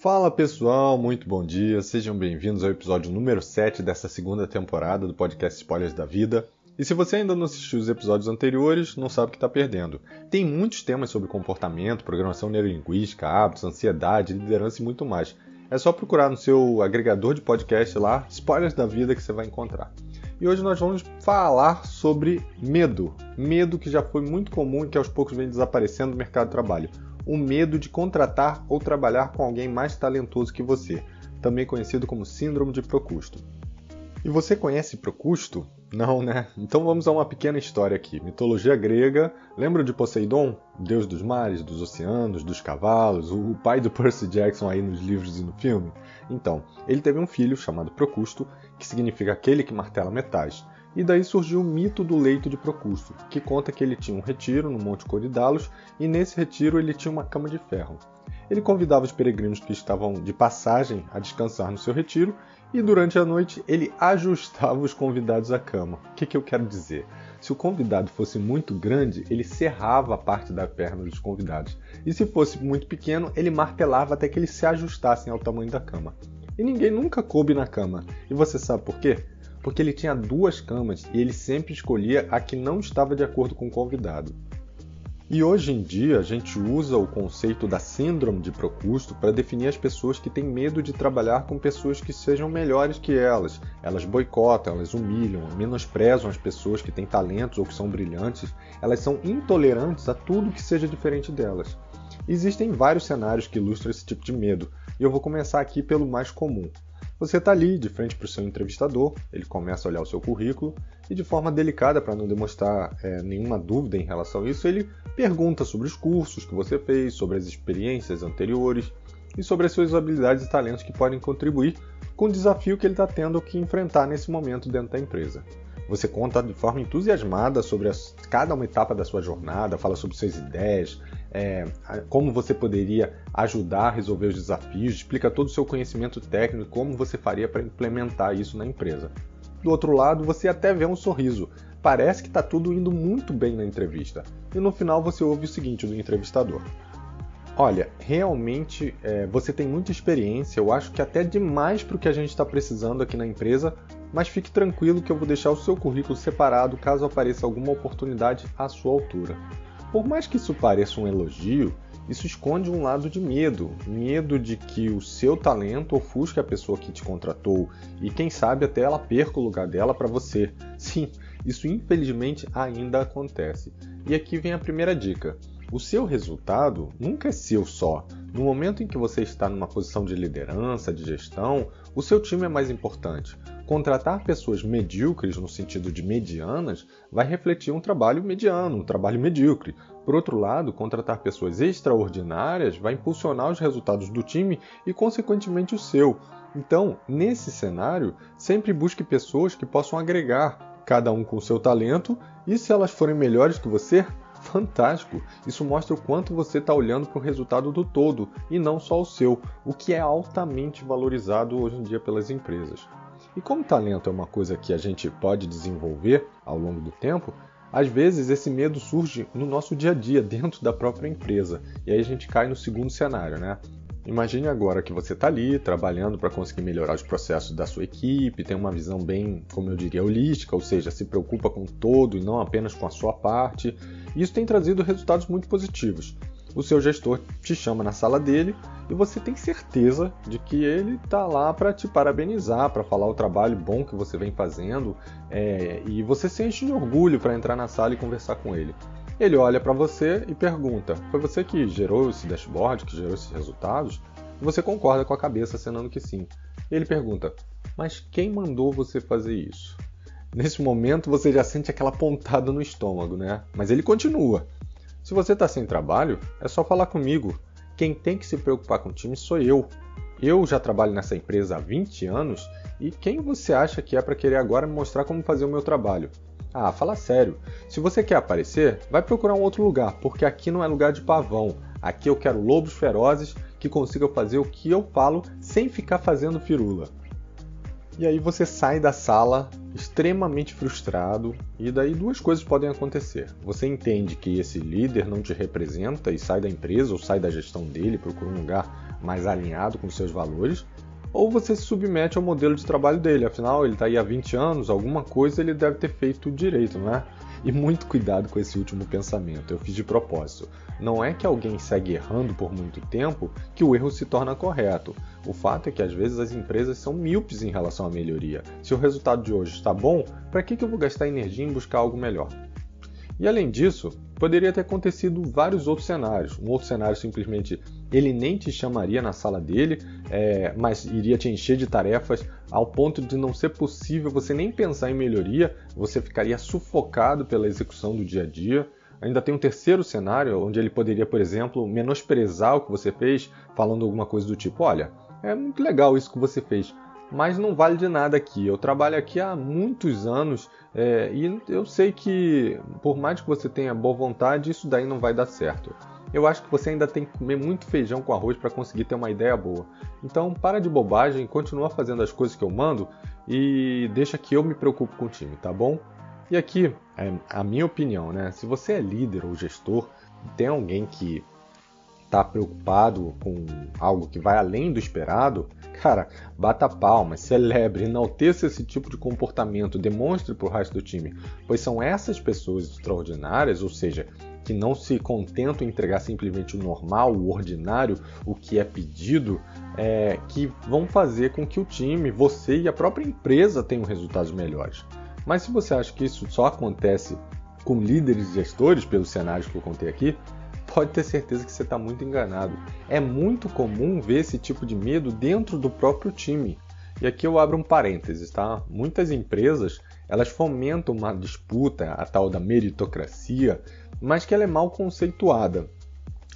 Fala pessoal, muito bom dia, sejam bem-vindos ao episódio número 7 dessa segunda temporada do podcast Spoilers da Vida. E se você ainda não assistiu os episódios anteriores, não sabe o que está perdendo. Tem muitos temas sobre comportamento, programação neurolinguística, hábitos, ansiedade, liderança e muito mais. É só procurar no seu agregador de podcast lá, Spoilers da Vida, que você vai encontrar. E hoje nós vamos falar sobre medo. Medo que já foi muito comum e que aos poucos vem desaparecendo do mercado de trabalho. O medo de contratar ou trabalhar com alguém mais talentoso que você, também conhecido como Síndrome de Procusto. E você conhece Procusto? Não, né? Então vamos a uma pequena história aqui. Mitologia grega, lembra de Poseidon? Deus dos mares, dos oceanos, dos cavalos, o pai do Percy Jackson aí nos livros e no filme? Então, ele teve um filho chamado Procusto, que significa aquele que martela metais. E daí surgiu o mito do leito de Procusto, que conta que ele tinha um retiro no Monte Coridalos e nesse retiro ele tinha uma cama de ferro. Ele convidava os peregrinos que estavam de passagem a descansar no seu retiro e durante a noite ele ajustava os convidados à cama. O que eu quero dizer? Se o convidado fosse muito grande, ele serrava a parte da perna dos convidados. E se fosse muito pequeno, ele martelava até que eles se ajustassem ao tamanho da cama. E ninguém nunca coube na cama. E você sabe por quê? Porque ele tinha duas camas e ele sempre escolhia a que não estava de acordo com o convidado. E hoje em dia a gente usa o conceito da Síndrome de Procusto para definir as pessoas que têm medo de trabalhar com pessoas que sejam melhores que elas. Elas boicotam, elas humilham, menosprezam as pessoas que têm talentos ou que são brilhantes. Elas são intolerantes a tudo que seja diferente delas. Existem vários cenários que ilustram esse tipo de medo e eu vou começar aqui pelo mais comum. Você está ali de frente para o seu entrevistador, ele começa a olhar o seu currículo e de forma delicada, para não demonstrar nenhuma dúvida em relação a isso, ele pergunta sobre os cursos que você fez, sobre as experiências anteriores e sobre as suas habilidades e talentos que podem contribuir com o desafio que ele está tendo que enfrentar nesse momento dentro da empresa. Você conta de forma entusiasmada sobre cada uma etapa da sua jornada, fala sobre suas ideias, como você poderia ajudar a resolver os desafios, explica todo o seu conhecimento técnico, como você faria para implementar isso na empresa. Do outro lado, você até vê um sorriso. Parece que está tudo indo muito bem na entrevista. E no final você ouve o seguinte do entrevistador. Olha, realmente você tem muita experiência, eu acho que até demais para o que a gente está precisando aqui na empresa, mas fique tranquilo que eu vou deixar o seu currículo separado caso apareça alguma oportunidade à sua altura. Por mais que isso pareça um elogio, isso esconde um lado de medo. Medo de que o seu talento ofusque a pessoa que te contratou e quem sabe até ela perca o lugar dela para você. Sim, isso infelizmente ainda acontece. E aqui vem a primeira dica. O seu resultado nunca é seu só. No momento em que você está numa posição de liderança, de gestão, o seu time é mais importante. Contratar pessoas medíocres, no sentido de medianas, vai refletir um trabalho mediano, um trabalho medíocre. Por outro lado, contratar pessoas extraordinárias vai impulsionar os resultados do time e, consequentemente, o seu. Então, nesse cenário, sempre busque pessoas que possam agregar, cada um com o seu talento, e se elas forem melhores que você, fantástico! Isso mostra o quanto você está olhando para o resultado do todo e não só o seu, o que é altamente valorizado hoje em dia pelas empresas. E como talento é uma coisa que a gente pode desenvolver ao longo do tempo, às vezes esse medo surge no nosso dia a dia, dentro da própria empresa. E aí a gente cai no segundo cenário, né? Imagine agora que você está ali trabalhando para conseguir melhorar os processos da sua equipe, tem uma visão bem, como eu diria, holística, ou seja, se preocupa com o todo e não apenas com a sua parte. E isso tem trazido resultados muito positivos. O seu gestor te chama na sala dele e você tem certeza de que ele está lá para te parabenizar, para falar o trabalho bom que você vem fazendo, e você se enche de orgulho para entrar na sala e conversar com ele. Ele olha para você e pergunta, foi você que gerou esse dashboard, que gerou esses resultados? E você concorda com a cabeça, acenando que sim. Ele pergunta, mas quem mandou você fazer isso? Nesse momento você já sente aquela pontada no estômago, né? Mas ele continua. Se você está sem trabalho, é só falar comigo. Quem tem que se preocupar com o time sou eu. Eu já trabalho nessa empresa há 20 anos e quem você acha que é para querer agora me mostrar como fazer o meu trabalho? Ah, fala sério. Se você quer aparecer, vai procurar um outro lugar, porque aqui não é lugar de pavão. Aqui eu quero lobos ferozes que consigam fazer o que eu falo sem ficar fazendo firula. E aí você sai da sala extremamente frustrado e daí duas coisas podem acontecer. Você entende que esse líder não te representa e sai da empresa ou sai da gestão dele, procura um lugar mais alinhado com seus valores, ou você se submete ao modelo de trabalho dele. Afinal, ele está aí há 20 anos, alguma coisa ele deve ter feito direito, não é? E muito cuidado com esse último pensamento, eu fiz de propósito. Não é que alguém segue errando por muito tempo que o erro se torna correto. O fato é que às vezes as empresas são míopes em relação à melhoria. Se o resultado de hoje está bom, para que eu vou gastar energia em buscar algo melhor? E além disso, poderia ter acontecido vários outros cenários. Um outro cenário simplesmente ele nem te chamaria na sala dele, mas iria te encher de tarefas ao ponto de não ser possível você nem pensar em melhoria, você ficaria sufocado pela execução do dia a dia. Ainda tem um terceiro cenário, onde ele poderia, por exemplo, menosprezar o que você fez, falando alguma coisa do tipo, olha, é muito legal isso que você fez, mas não vale de nada aqui. Eu trabalho aqui há muitos anos e eu sei que, por mais que você tenha boa vontade, isso daí não vai dar certo. Eu acho que você ainda tem que comer muito feijão com arroz para conseguir ter uma ideia boa. Então, para de bobagem, continua fazendo as coisas que eu mando e deixa que eu me preocupe com o time, tá bom? E aqui, a minha opinião, né? Se você é líder ou gestor, tem alguém que está preocupado com algo que vai além do esperado, cara, bata palmas, celebre, enalteça esse tipo de comportamento, demonstre para o resto do time, pois são essas pessoas extraordinárias, ou seja, que não se contentam em entregar simplesmente o normal, o ordinário, o que é pedido, que vão fazer com que o time, você e a própria empresa tenham resultados melhores. Mas se você acha que isso só acontece com líderes e gestores, pelos cenários que eu contei aqui, pode ter certeza que você está muito enganado. É muito comum ver esse tipo de medo dentro do próprio time. E aqui eu abro um parênteses, tá? Muitas empresas, elas fomentam uma disputa, a tal da meritocracia, mas que ela é mal conceituada.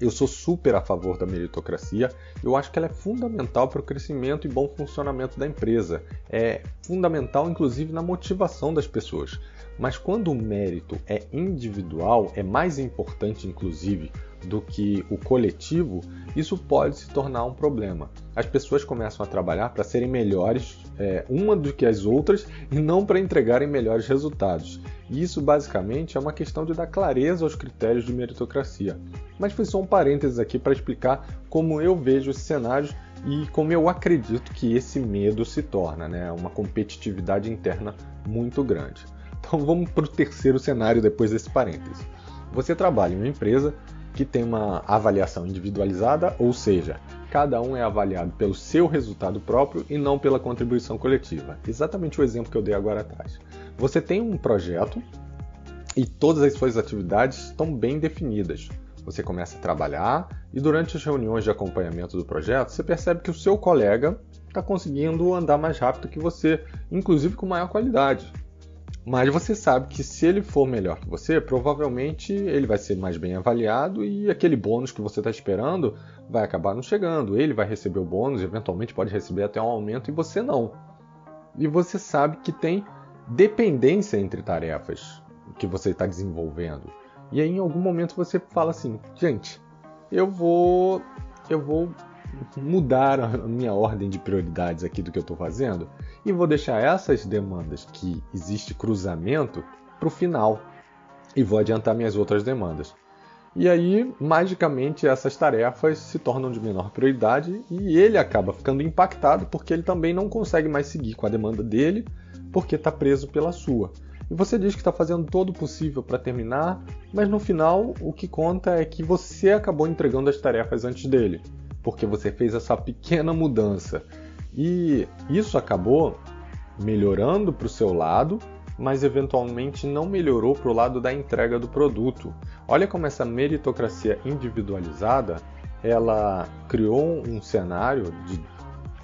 Eu sou super a favor da meritocracia, eu acho que ela é fundamental para o crescimento e bom funcionamento da empresa. É fundamental, inclusive, na motivação das pessoas. Mas quando o mérito é individual, é mais importante, inclusive, do que o coletivo, isso pode se tornar um problema. As pessoas começam a trabalhar para serem melhores uma do que as outras e não para entregarem melhores resultados. E isso, basicamente, é uma questão de dar clareza aos critérios de meritocracia. Mas foi só um parênteses aqui para explicar como eu vejo esses cenários e como eu acredito que esse medo se torna, né? Uma competitividade interna muito grande. Então vamos para o terceiro cenário depois desse parêntese. Você trabalha em uma empresa que tem uma avaliação individualizada, ou seja, cada um é avaliado pelo seu resultado próprio e não pela contribuição coletiva. Exatamente o exemplo que eu dei agora atrás. Você tem um projeto e todas as suas atividades estão bem definidas. Você começa a trabalhar e durante as reuniões de acompanhamento do projeto, você percebe que o seu colega está conseguindo andar mais rápido que você, inclusive com maior qualidade. Mas você sabe que se ele for melhor que você, provavelmente ele vai ser mais bem avaliado e aquele bônus que você está esperando vai acabar não chegando. Ele vai receber o bônus, eventualmente pode receber até um aumento e você não. E você sabe que tem dependência entre tarefas que você está desenvolvendo. E aí em algum momento você fala assim, gente, eu vou mudar a minha ordem de prioridades aqui do que eu estou fazendo e vou deixar essas demandas que existe cruzamento para o final e vou adiantar minhas outras demandas. E aí, magicamente, essas tarefas se tornam de menor prioridade e ele acaba ficando impactado porque ele também não consegue mais seguir com a demanda dele porque está preso pela sua. E você diz que está fazendo todo o possível para terminar, mas no final o que conta é que você acabou entregando as tarefas antes dele, porque você fez essa pequena mudança. E isso acabou melhorando para o seu lado, mas eventualmente não melhorou para o lado da entrega do produto. Olha como essa meritocracia individualizada, ela criou um cenário de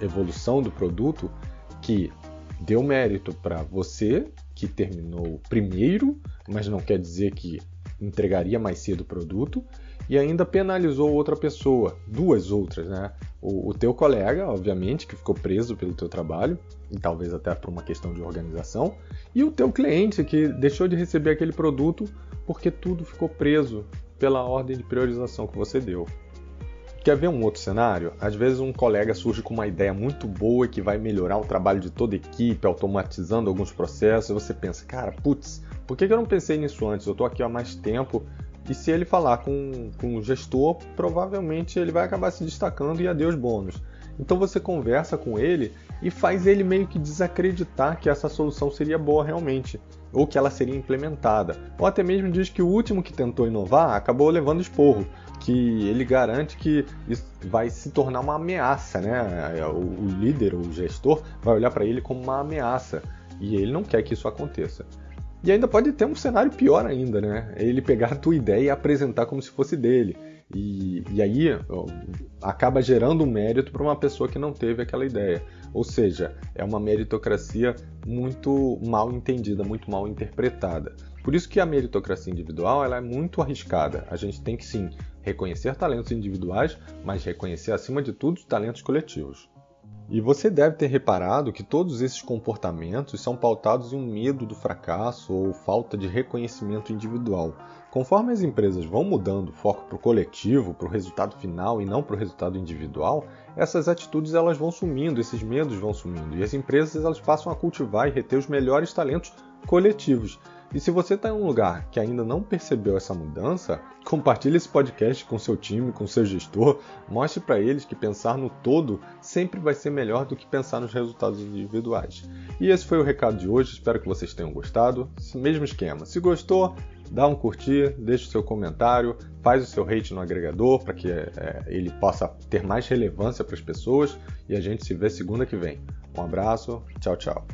evolução do produto que deu mérito para você, que terminou primeiro, mas não quer dizer que entregaria mais cedo o produto, e ainda penalizou outra pessoa, duas outras, né? O teu colega, obviamente, que ficou preso pelo teu trabalho, e talvez até por uma questão de organização, e o teu cliente, que deixou de receber aquele produto porque tudo ficou preso pela ordem de priorização que você deu. Quer ver um outro cenário? Às vezes um colega surge com uma ideia muito boa que vai melhorar o trabalho de toda a equipe, automatizando alguns processos, e você pensa, cara, putz, por que eu não pensei nisso antes? Eu estou aqui há mais tempo E se ele falar com o gestor, provavelmente ele vai acabar se destacando e adeus bônus. Então você conversa com ele e faz ele meio que desacreditar que essa solução seria boa realmente, ou que ela seria implementada. Ou até mesmo diz que o último que tentou inovar acabou levando esporro, que ele garante que isso vai se tornar uma ameaça, né? O líder, o gestor, vai olhar para ele como uma ameaça, e ele não quer que isso aconteça. E ainda pode ter um cenário pior ainda, né? Ele pegar a tua ideia e apresentar como se fosse dele. E aí acaba gerando um mérito para uma pessoa que não teve aquela ideia. Ou seja, é uma meritocracia muito mal entendida, muito mal interpretada. Por isso que a meritocracia individual ela é muito arriscada. A gente tem que sim reconhecer talentos individuais, mas reconhecer acima de tudo os talentos coletivos. E você deve ter reparado que todos esses comportamentos são pautados em um medo do fracasso ou falta de reconhecimento individual. Conforme as empresas vão mudando o foco para o coletivo, para o resultado final e não para o resultado individual, essas atitudes elas vão sumindo, esses medos vão sumindo e as empresas elas passam a cultivar e reter os melhores talentos coletivos. E se você está em um lugar que ainda não percebeu essa mudança, compartilhe esse podcast com seu time, com seu gestor, mostre para eles que pensar no todo sempre vai ser melhor do que pensar nos resultados individuais. E esse foi o recado de hoje, espero que vocês tenham gostado. Mesmo esquema, se gostou, dá um curtir, deixa o seu comentário, faz o seu rate no agregador para que ele possa ter mais relevância para as pessoas e a gente se vê segunda que vem. Um abraço, tchau, tchau.